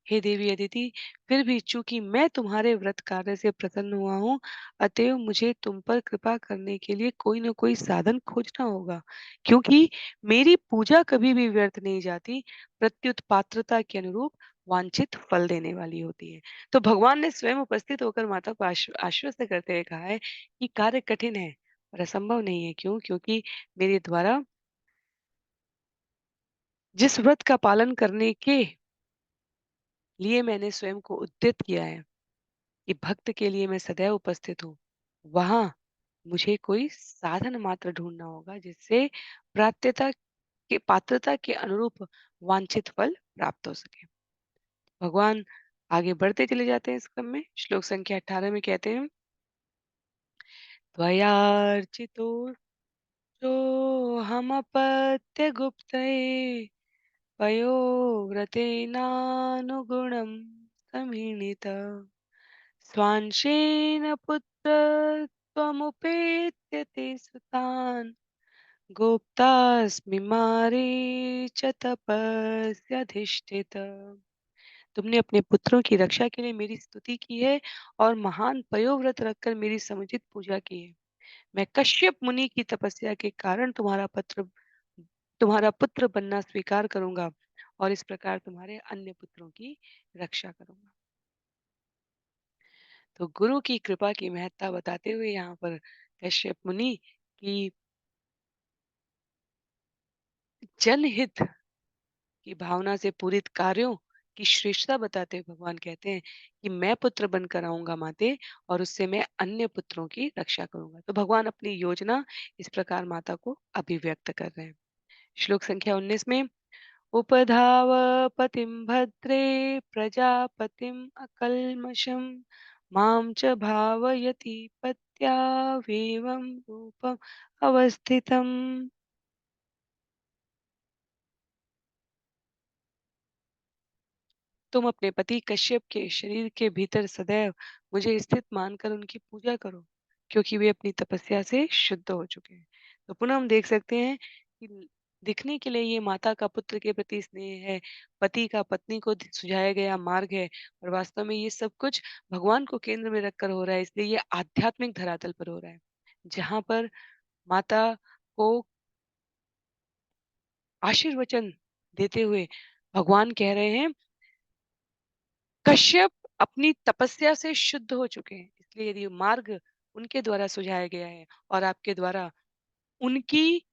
हे देवी अदिति, फिर भी चूंकि मैं तुम्हारे व्रत कार्य से प्रसन्न हुआ हूँ, अतएव मुझे तुम पर कृपा करने के लिए कोई न कोई साधन खोजना होगा, क्योंकि मेरी पूजा कभी भी व्यर्थ नहीं जाती, प्रत्युत पात्रता के अनुरूप वांछित फल देने वाली होती है। तो भगवान ने स्वयं उपस्थित होकर माता को आश्वस्त करते हुए कहा है कि कार्य कठिन है और असंभव नहीं है। क्यों? क्योंकि मेरे द्वारा जिस व्रत का पालन करने के लिए मैंने स्वयं को उद्यत किया है कि भक्त के लिए मैं सदैव उपस्थित हूँ, वहां मुझे कोई साधन मात्र ढूंढना होगा जिससे प्राप्यता के पात्रता के अनुरूप वांछित फल प्राप्त हो सके। भगवान आगे बढ़ते चले जाते हैं इस क्रम में। श्लोक संख्या 18 में कहते हैं, त्वयार्चितो जो हमपत्य गुप्तये पयोव्रतेनानुगुणं समीलित स्वांशेन पुत्रत्वमुपेत्य ते सुतान् गोप्तास्मि मारे च तपस्यधिष्ठित। तुमने अपने पुत्रों की रक्षा के लिए मेरी स्तुति की है और महान पयोव्रत रखकर मेरी समुचित पूजा की है। मैं कश्यप मुनि की तपस्या के कारण तुम्हारा पुत्र बनना स्वीकार करूंगा और इस प्रकार तुम्हारे अन्य पुत्रों की रक्षा करूंगा। तो गुरु की कृपा की महत्ता बताते हुए यहाँ पर कश्यप मुनि की जनहित की भावना से पूरित कार्यों की श्रेष्ठता बताते हुए भगवान कहते हैं कि मैं पुत्र बनकर आऊंगा माते और उससे मैं अन्य पुत्रों की रक्षा करूंगा। तो भगवान अपनी योजना इस प्रकार माता को अभिव्यक्त कर रहे हैं। श्लोक संख्या 19 में, उपधाव पतिं भद्रे प्रजापतिम अकल्मषम माम च भावयति पत्यावेवं रूपम अवस्थितम। तुम अपने पति कश्यप के शरीर के भीतर सदैव मुझे स्थित मानकर उनकी पूजा करो, क्योंकि वे अपनी तपस्या से शुद्ध हो चुके हैं। तो पुनः हम देख सकते हैं कि दिखने के लिए ये माता का पुत्र के प्रति स्नेह है, पति का पत्नी को सुझाया गया मार्ग है, और वास्तव में ये सब कुछ भगवान को केंद्र में रखकर हो रहा है, इसलिए ये आध्यात्मिक धरातल पर हो रहा है, जहाँ पर माता को आशीर्वचन देते हुए भगवान कह रहे हैं, कश्यप अपनी तपस्या से शुद्ध हो चुके हैं, इसलिए यदि मार्ग उनके द्वारा सुझाया गया है और आपके द्वारा उनकी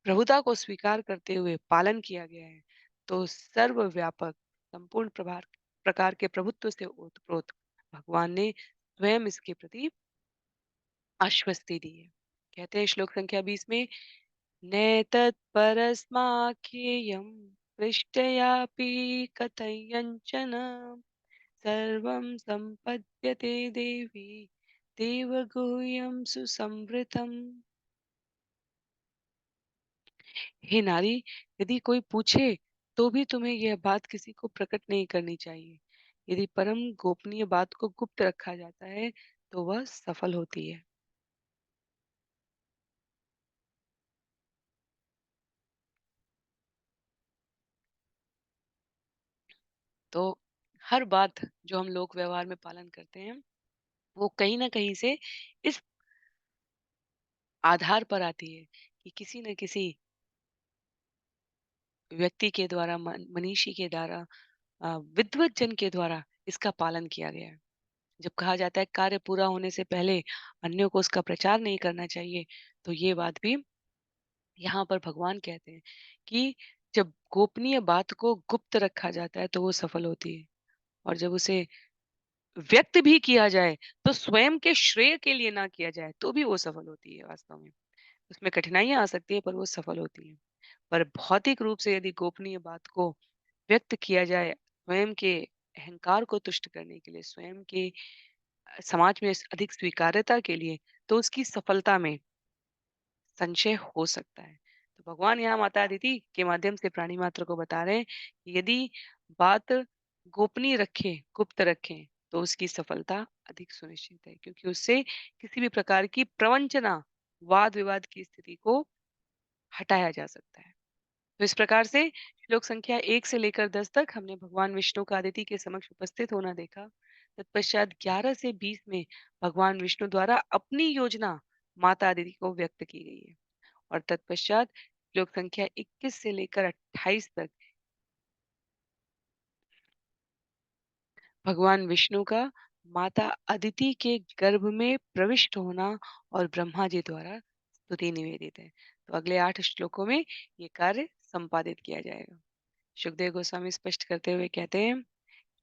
प्रभुता को स्वीकार करते हुए पालन किया गया है, तो सर्वव्यापक संपूर्ण प्रकार के प्रभुत्व से ओतप्रोत भगवान ने स्वयं इसके प्रति आश्वस्ति दी है। कहते हैं श्लोक संख्या 20 में, नैतत्परस्माख्येयम् पृष्ठयापि कथयञ्चन सर्वं सम्पद्यते देवी देवगुह्यं सुसंवृतम्। हे नारी, यदि कोई पूछे तो भी तुम्हें यह बात किसी को प्रकट नहीं करनी चाहिए। यदि परम गोपनीय बात को गुप्त रखा जाता है तो वह सफल होती है। तो हर बात जो हम लोक व्यवहार में पालन करते हैं वो कहीं ना कहीं से इस आधार पर आती है कि किसी न किसी व्यक्ति के द्वारा, मनीषी के द्वारा, विद्वत जन के द्वारा इसका पालन किया गया है। जब कहा जाता है कार्य पूरा होने से पहले अन्यों को उसका प्रचार नहीं करना चाहिए, तो ये बात भी यहाँ पर भगवान कहते हैं कि जब गोपनीय बात को गुप्त रखा जाता है तो वो सफल होती है, और जब उसे व्यक्त भी किया जाए तो स्वयं के श्रेय के लिए ना किया जाए तो भी वो सफल होती है। वास्तव में उसमें कठिनाइयां आ सकती है पर वो सफल होती है। पर भौतिक रूप से यदि गोपनीय बात को व्यक्त किया जाए स्वयं के अहंकार को तुष्ट करने के लिए, स्वयं के समाज में अधिक स्वीकार्यता के लिए, तो उसकी सफलता में संशय हो सकता है। तो भगवान यहाँ माता अदिति के माध्यम से प्राणी मात्र को बता रहे हैं कि यदि बात गोपनीय रखें, गुप्त रखें, तो उसकी सफलता अधिक सुनिश्चित है, क्योंकि उससे किसी भी प्रकार की प्रवंचना, वाद विवाद की स्थिति को हटाया जा सकता है। तो इस प्रकार से श्लोक संख्या 1 से लेकर 10 तक हमने भगवान विष्णु का अदिति के समक्ष उपस्थित होना देखा। तत्पश्चात 11 से 20 में भगवान विष्णु द्वारा अपनी योजना माता अदिति को व्यक्त की गई है, और तत्पश्चात श्लोक संख्या 21 से लेकर 28 तक भगवान विष्णु का माता अदिति के गर्भ में प्रविष्ट होना और ब्रह्मा जी द्वारा स्तुति निवेदित है। तो अगले 8 श्लोकों में ये कार्य संपादित किया जाएगा। सुखदेव गोस्वामी स्पष्ट करते हुए कहते हैं,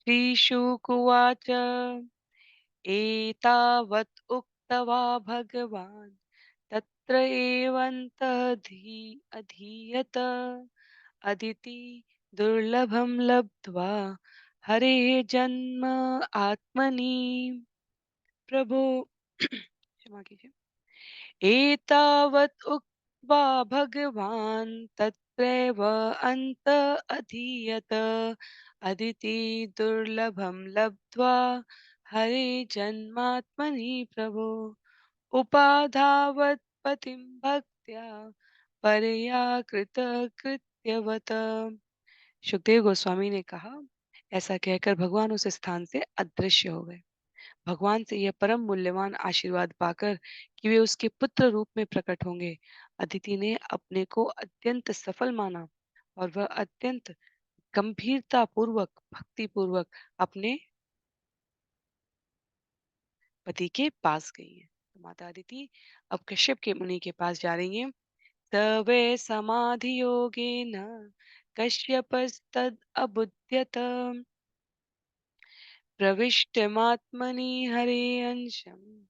श्री शुकुवाच एतावत् उक्त्वा भगवान् तत्र अधीयत अदिति दुर्लभं लब्ध्वा हरे जन्म आत्मनि प्रभो क्षमा कीजिए। एतावत् उक्त्वा भगवान् तत्रैव अन्त अधीयत अदिति दुर्लभं लब्ध्वा हरे जन्मात्मनि प्रभो उपाधावत् पतिं भक्त्या परया कृत कृत्यवत। सुखदेव गोस्वामी ने कहा, ऐसा कहकर भगवान उस स्थान से अदृश्य हो गए। भगवान से यह परम मूल्यवान आशीर्वाद पाकर कि वे उसके पुत्र रूप में प्रकट होंगे, अदिति ने अपने को अत्यंत सफल माना, और वह अत्यंत गंभीरता पूर्वक, भक्ति पूर्वक अपने पति के पास गई है। तो माता अदिति अब कश्यप के मुनि के पास जा रही हैं। सवे समाधि योगेन कश्यपस्तद अबुध्यत प्रविष्टमात्मनि हरे अंशम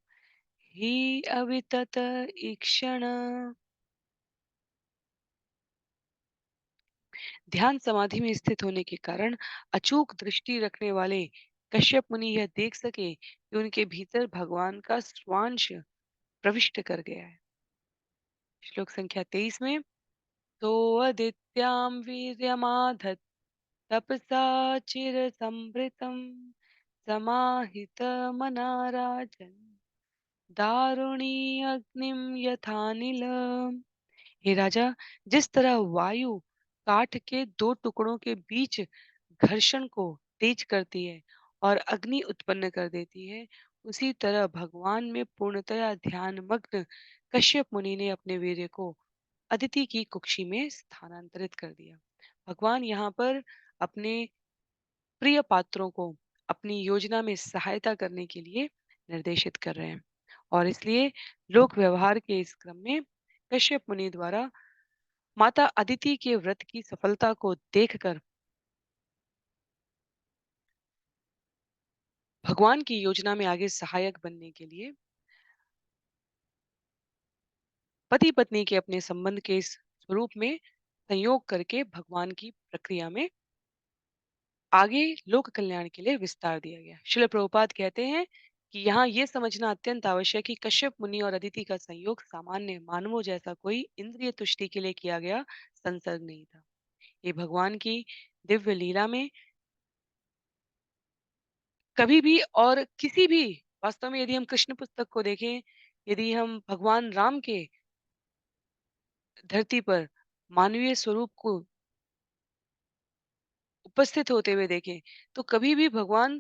ही अवितत ईक्षण। ध्यान समाधि में स्थित होने के कारण अचूक दृष्टि रखने वाले कश्यप मुनि यह देख सके कि उनके भीतर भगवान का स्वांश प्रविष्ट कर गया है। श्लोक संख्या 23 में, तो अदित्यां वीर्यमाधत तपसा चिर संभृतम समाहित मना राजन दारुणी अग्निम यथानिल। हे राजा, जिस तरह वायु काठ के दो टुकड़ों के बीच घर्षण को तेज करती है और अग्नि उत्पन्न कर देती है, उसी तरह भगवान में पूर्णतया ध्यानमग्न कश्यप मुनि ने अपने वीर्य को अदिति की कुक्षी में स्थानांतरित कर दिया। भगवान यहाँ पर अपने प्रिय पात्रों को अपनी योजना में सहायता करने के लिए निर्देशित कर रहे हैं, और इसलिए लोक व्यवहार के इस क्रम में कश्यप मुनि द्वारा माता अदिति के व्रत की सफलता को देखकर भगवान की योजना में आगे सहायक बनने के लिए पति पत्नी के अपने संबंध के इस स्वरूप में संयोग करके भगवान की प्रक्रिया में आगे लोक कल्याण के लिए विस्तार दिया गया। श्रील प्रभुपाद कहते हैं कि यहाँ ये समझना अत्यंत आवश्यक है कि कश्यप मुनि और अदिति का संयोग सामान्य मानवों जैसा कोई इंद्रिय तुष्टि के लिए किया गया संसर्ग नहीं था। ये भगवान की दिव्य लीला में कभी भी और किसी भी, वास्तव में यदि हम कृष्ण पुस्तक को देखें, यदि हम भगवान राम के धरती पर मानवीय स्वरूप को उपस्थित होते हुए देखें, तो कभी भी भगवान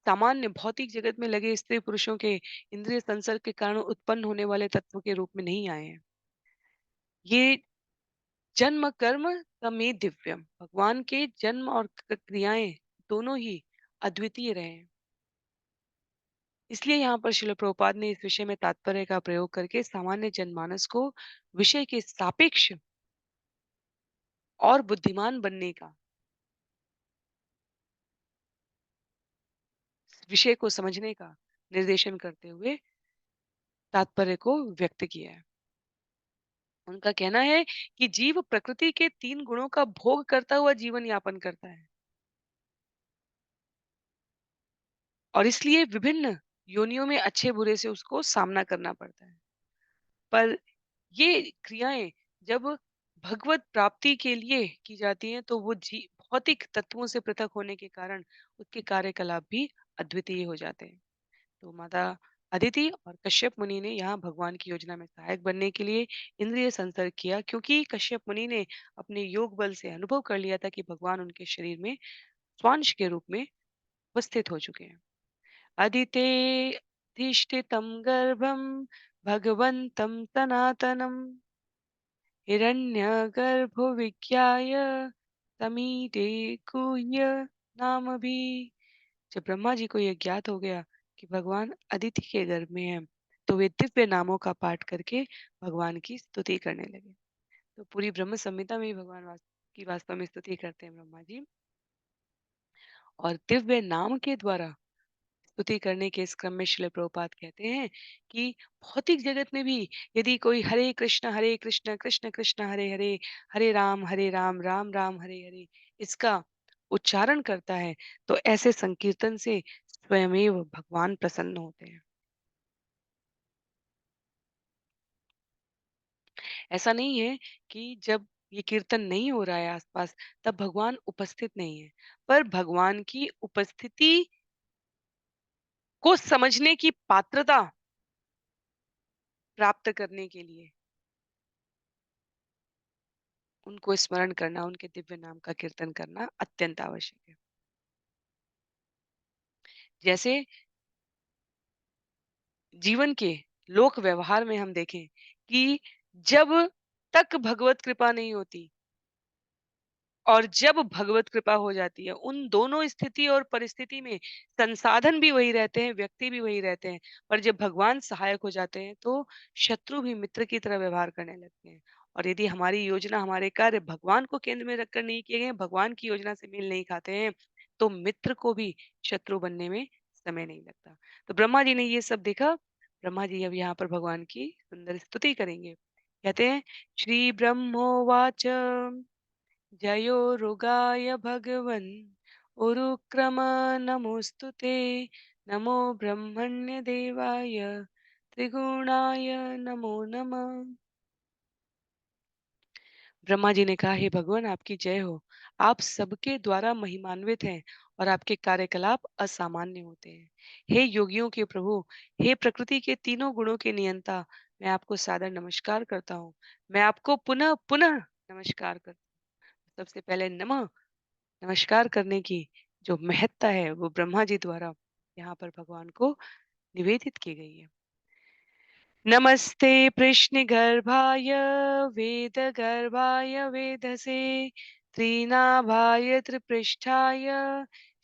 सामान्य भौतिक जगत में लगे स्त्री पुरुषों के इंद्रिय संसर्ग के कारण उत्पन्न होने वाले तत्व के रूप में नहीं आए हैं। ये जन्म कर्म समेत दिव्यम, भगवान के जन्म और क्रियाएं दोनों ही अद्वितीय रहे हैं। इसलिए यहाँ पर श्रील प्रभुपाद ने इस विषय में तात्पर्य का प्रयोग करके सामान्य जनमानस को विषय के सापेक्ष और बुद्धिमान बनने का, विषय को समझने का निर्देशन करते हुए तात्पर्य को व्यक्त किया है। उनका कहना है कि जीव प्रकृति के 3 गुणों का भोग करता हुआ जीवन यापन करता है, और इसलिए विभिन्न योनियों में अच्छे बुरे से उसको सामना करना पड़ता है। पर ये क्रियाएं जब भगवत प्राप्ति के लिए की जाती हैं, तो वो जी भौतिक तत्वों से पृथक होने के कारण उसके कार्यकलाप भी अद्वितीय हो जाते हैं। तो माता अदिति और कश्यप मुनि ने यहाँ भगवान की योजना में सहायक बनने के लिए इंद्रिय संसर्ग किया, क्योंकि कश्यप मुनि ने अपने योग बल से अनुभव कर लिया था कि भगवान उनके शरीर में स्वांश के रूप में उपस्थित हो चुके हैं। अदिते अधिष्ठितं गर्भं भगवन्तं सनातनम् हिरण्यगर्भो विज्ञाय समीरे गुह्य नाम भी। जब ब्रह्मा जी को यह ज्ञात हो गया कि भगवान अदिति के गर्भ में है, तो वे दिव्य नामों का पाठ करके भगवान की स्तुति करने लगे। तो पूरी ब्रह्म संहिता में ही भगवान की वास्तव में स्तुति करते हैं ब्रह्मा जी, और दिव्य नाम के द्वारा स्तुति करने के इस क्रम में श्रील प्रभुपाद कहते हैं कि भौतिक जगत में भी यदि कोई हरे कृष्ण कृष्ण कृष्ण हरे हरे, हरे राम राम राम हरे हरे, इसका उच्चारण करता है, तो ऐसे संकीर्तन से स्वयमेव भगवान प्रसन्न होते हैं। ऐसा नहीं है कि जब ये कीर्तन नहीं हो रहा है आसपास, तब भगवान उपस्थित नहीं है, पर भगवान की उपस्थिति को समझने की पात्रता प्राप्त करने के लिए उनको स्मरण करना, उनके दिव्य नाम का कीर्तन करना अत्यंत आवश्यक है। जैसे जीवन के लोक व्यवहार में हम देखें कि जब तक भगवत कृपा नहीं होती और जब भगवत कृपा हो जाती है, उन दोनों स्थिति और परिस्थिति में संसाधन भी वही रहते हैं, व्यक्ति भी वही रहते हैं। पर जब भगवान सहायक हो जाते हैं, तो शत्रु भी मित्र की तरह व्यवहार करने लगते हैं। और यदि हमारी योजना, हमारे कार्य भगवान को केंद्र में रखकर नहीं किए गए, भगवान की योजना से मेल नहीं खाते हैं, तो मित्र को भी शत्रु बनने में समय नहीं लगता। तो ब्रह्मा जी ने ये सब देखा। ब्रह्मा जी अब यहाँ पर भगवान की सुंदर स्तुति करेंगे। कहते हैं, श्री ब्रह्मोवाच जयो रुगाय भगवन् उरुक्रम नमोऽस्तु ते, नमो ब्रह्मण्य देवाय त्रिगुणाय नमो नमः। ब्रह्मा जी ने कहा, हे भगवान, आपकी जय हो। आप सबके द्वारा महिमान्वित हैं और आपके कार्यकलाप असामान्य होते हैं। हे योगियों के प्रभु, हे प्रकृति के तीनों गुणों के नियंता, मैं आपको सादर नमस्कार करता हूँ। मैं आपको पुनः पुनः नमस्कार करता हूँ। सबसे पहले नमः नमस्कार करने की जो महत्ता है वो ब्रह्मा जी द्वारा यहाँ पर भगवान को निवेदित की गई है। नमस्ते कृष्णगर्भाय वेदगर्भाय वेदसे त्रिनाभाय त्रिपृष्ठाय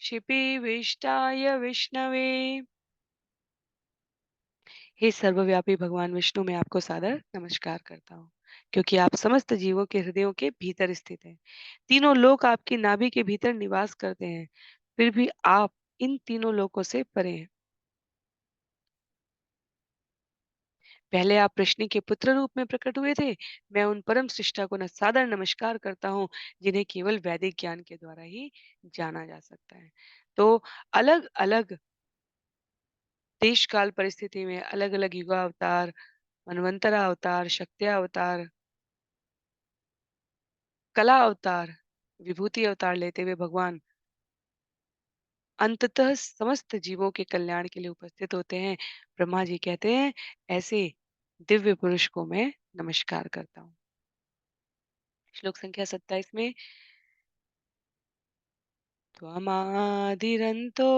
शिपिविष्टाय विष्णवे। हे सर्वव्यापी भगवान विष्णु, मैं आपको सादर नमस्कार करता हूँ क्योंकि आप समस्त जीवों के हृदयों के भीतर स्थित हैं। तीनों लोक आपकी नाभि के भीतर निवास करते हैं, फिर भी आप इन तीनों लोकों से परे हैं। पहले आप प्रश्नि के पुत्र रूप में प्रकट हुए थे। मैं उन परम सृष्टा को न सादर नमस्कार करता हूँ जिन्हें केवल वैदिक ज्ञान के द्वारा ही जाना जा सकता है। तो अलग अलग देश काल परिस्थिति में अलग अलग युगावतार, मनवंतरा अवतार, शक्ति अवतार, कला अवतार, विभूति अवतार लेते हुए भगवान अंततः समस्त जीवों के कल्याण के लिए उपस्थित होते हैं। ब्रह्मा जी कहते हैं ऐसे दिव्य पुरुष को मैं नमस्कार करता हूँ। श्लोक संख्या 27 में त्वमादिरन्तो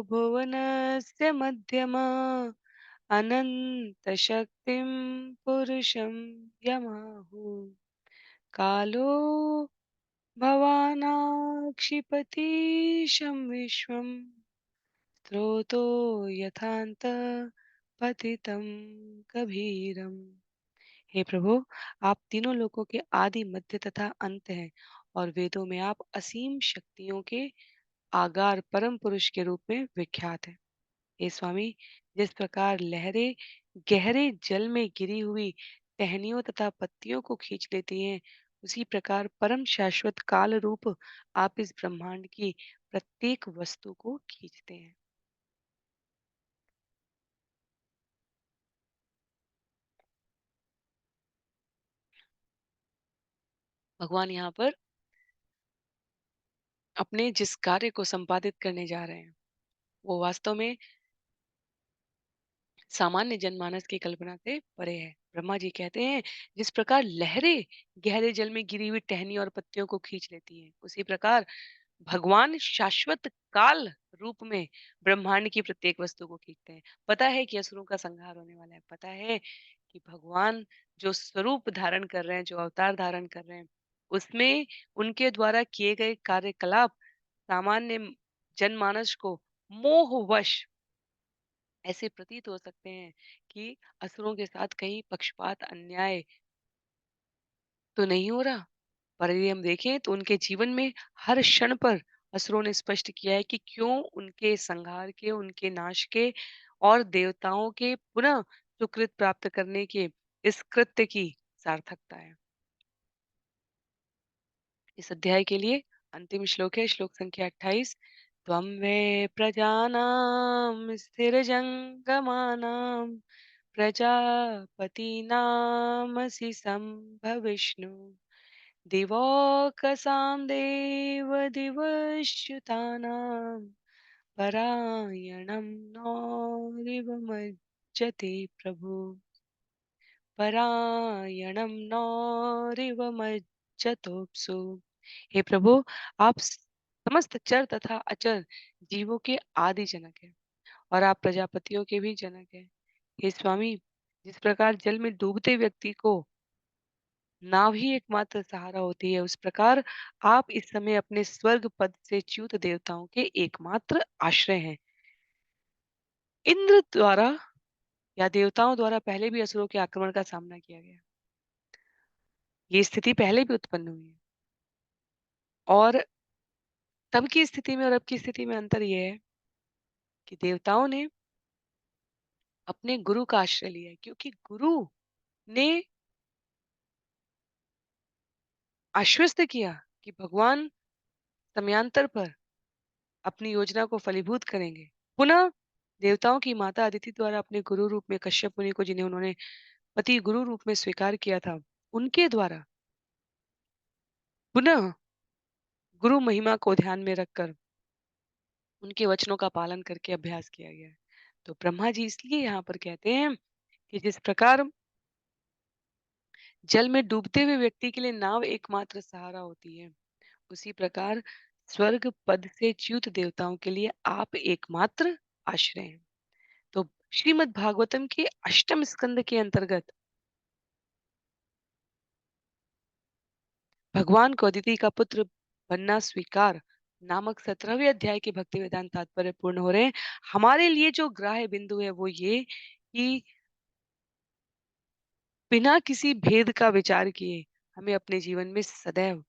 भुवनस्य मध्यमा अनन्तशक्तिं पुरुषं यमाहुः कालो भवानाक्षिपतीशं विश्वम् स्रोतो यथान्तः पतितं कबीरम्। हे प्रभु, आप तीनों लोकों के आदि मध्य तथा अंत हैं और वेदों में आप असीम शक्तियों के आगार परम पुरुष के रूप में विख्यात हैं। हे स्वामी, जिस प्रकार लहरें गहरे जल में गिरी हुई टहनियों तथा पत्तियों को खींच लेती हैं, उसी प्रकार परम शाश्वत काल रूप आप इस ब्रह्मांड की प्रत्येक वस्तु को खींचते हैं। भगवान यहाँ पर अपने जिस कार्य को संपादित करने जा रहे हैं वो वास्तव में सामान्य जनमानस की कल्पना से परे है। ब्रह्मा जी कहते हैं जिस प्रकार लहरें गहरे जल में गिरी हुई टहनी और पत्तियों को खींच लेती हैं, उसी प्रकार भगवान शाश्वत काल रूप में ब्रह्मांड की प्रत्येक वस्तु को खींचते हैं। पता है कि असुरों का संहार होने वाला है। पता है कि भगवान जो स्वरूप धारण कर रहे हैं, जो अवतार धारण कर रहे हैं, उसमें उनके द्वारा किए गए कार्यकलाप सामान्य जनमानस को मोहवश ऐसे प्रतीत हो सकते हैं कि असुरों के साथ कहीं पक्षपात अन्याय तो नहीं हो रहा। पर यदि हम देखें तो उनके जीवन में हर क्षण पर असुरों ने स्पष्ट किया है कि क्यों उनके संहार के, उनके नाश के और देवताओं के पुनः सुकृत प्राप्त करने के इस कृत्य की सार्थकता है। इस अध्याय के लिए अंतिम श्लोक है श्लोक संख्या 28। त्वं वै प्रजानां स्थिरजंगमानां प्रजापतीनामसि सम्भविष्णु दिवोकसां देवदिवश्युतानां परायणं नोरिवमज्जते प्रभु परायणं नोरिवमज्जतोऽप्सु। हे प्रभु, आप समस्त चर तथा अचर जीवों के आदि जनक हैं और आप प्रजापतियों के भी जनक हैं। हे स्वामी, जिस प्रकार जल में डूबते व्यक्ति को नाव ही एकमात्र सहारा होती है, उस प्रकार आप इस समय अपने स्वर्ग पद से च्युत देवताओं के एकमात्र आश्रय हैं। इंद्र द्वारा या देवताओं द्वारा पहले भी असुरों के आक्रमण का सामना किया गया। ये स्थिति पहले भी उत्पन्न हुई है और तब की स्थिति में और अब की स्थिति में अंतर ये है कि देवताओं ने अपने गुरु का आश्रय लिया है क्योंकि गुरु ने आश्वस्त किया कि भगवान समयांतर पर अपनी योजना को फलीभूत करेंगे। पुनः देवताओं की माता अदिति द्वारा अपने गुरु रूप में कश्यप मुनि को, जिन्हें उन्होंने पति गुरु रूप में स्वीकार किया था, उनके द्वारा पुनः गुरु महिमा को ध्यान में रखकर उनके वचनों का पालन करके अभ्यास किया गया है। तो ब्रह्मा जी इसलिए यहाँ पर कहते हैं कि जिस प्रकार जल में डूबते हुए व्यक्ति के लिए नाव एकमात्र सहारा होती है, उसी प्रकार स्वर्ग पद से च्युत देवताओं के लिए आप एकमात्र आश्रय हैं। तो श्रीमद् भागवतम के अष्टम स्कंद के अंतर्गत भगवान को अदिति का पुत्र बनना स्वीकार नामक 17वें अध्याय के भक्ति वेदांत तात्पर्य पूर्ण हो रहे हैं। हमारे लिए जो ग्राह्य बिंदु है वो ये कि बिना किसी भेद का विचार किए हमें अपने जीवन में सदैव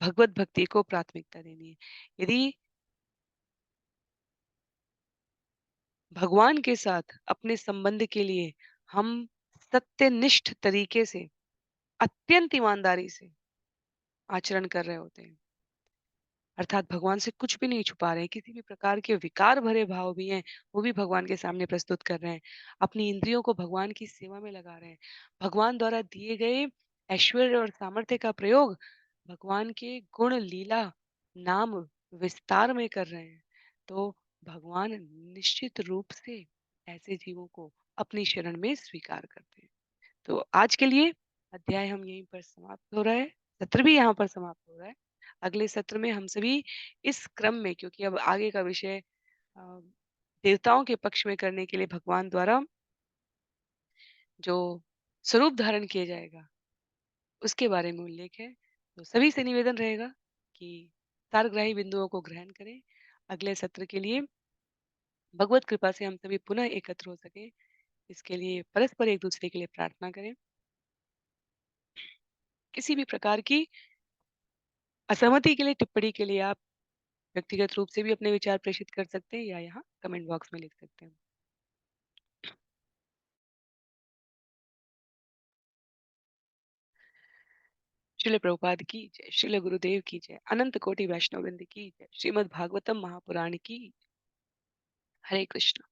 भगवत भक्ति को प्राथमिकता देनी है। यदि भगवान के साथ अपने संबंध के लिए हम सत्यनिष्ठ तरीके से अत्यंत ईमानदारी से आचरण कर रहे होते हैं, अर्थात भगवान से कुछ भी नहीं छुपा रहे हैं, किसी भी प्रकार के विकार भरे भाव भी हैं वो भी भगवान के सामने प्रस्तुत कर रहे हैं, अपनी इंद्रियों को भगवान की सेवा में लगा रहे हैं, भगवान द्वारा दिए गए ऐश्वर्य और सामर्थ्य का प्रयोग भगवान के गुण लीला नाम विस्तार में कर रहे हैं, तो भगवान निश्चित रूप से ऐसे जीवों को अपनी शरण में स्वीकार करते हैं। तो आज के लिए अध्याय हम यहीं पर समाप्त हो रहा है, सत्र भी यहाँ पर समाप्त हो रहा है। अगले सत्र में हम सभी इस क्रम में, क्योंकि अब आगे का विषय अ, देवताओं के पक्ष में करने के लिए भगवान द्वारा जो स्वरूप धारण किया जाएगा उसके बारे में उल्लेख है। तो सभी से निवेदन रहेगा कि सारग्राही बिंदुओं को ग्रहण करें। अगले सत्र के लिए भगवत कृपा से हम सभी पुनः एकत्र हो सके, इसके लिए परस्पर एक दूसरे के लिए प्रार्थना करें। किसी भी प्रकार की असहमति के लिए, टिप्पणी के लिए आप व्यक्तिगत रूप से भी अपने विचार प्रेषित कर सकते हैं या यहाँ कमेंट बॉक्स में लिख सकते हैं। श्रील प्रभुपाद की जय, श्रील गुरुदेव की जय, अनंत कोटि वैष्णव वृंद की जय, श्रीमद् भागवतम महापुराण की। हरे कृष्ण।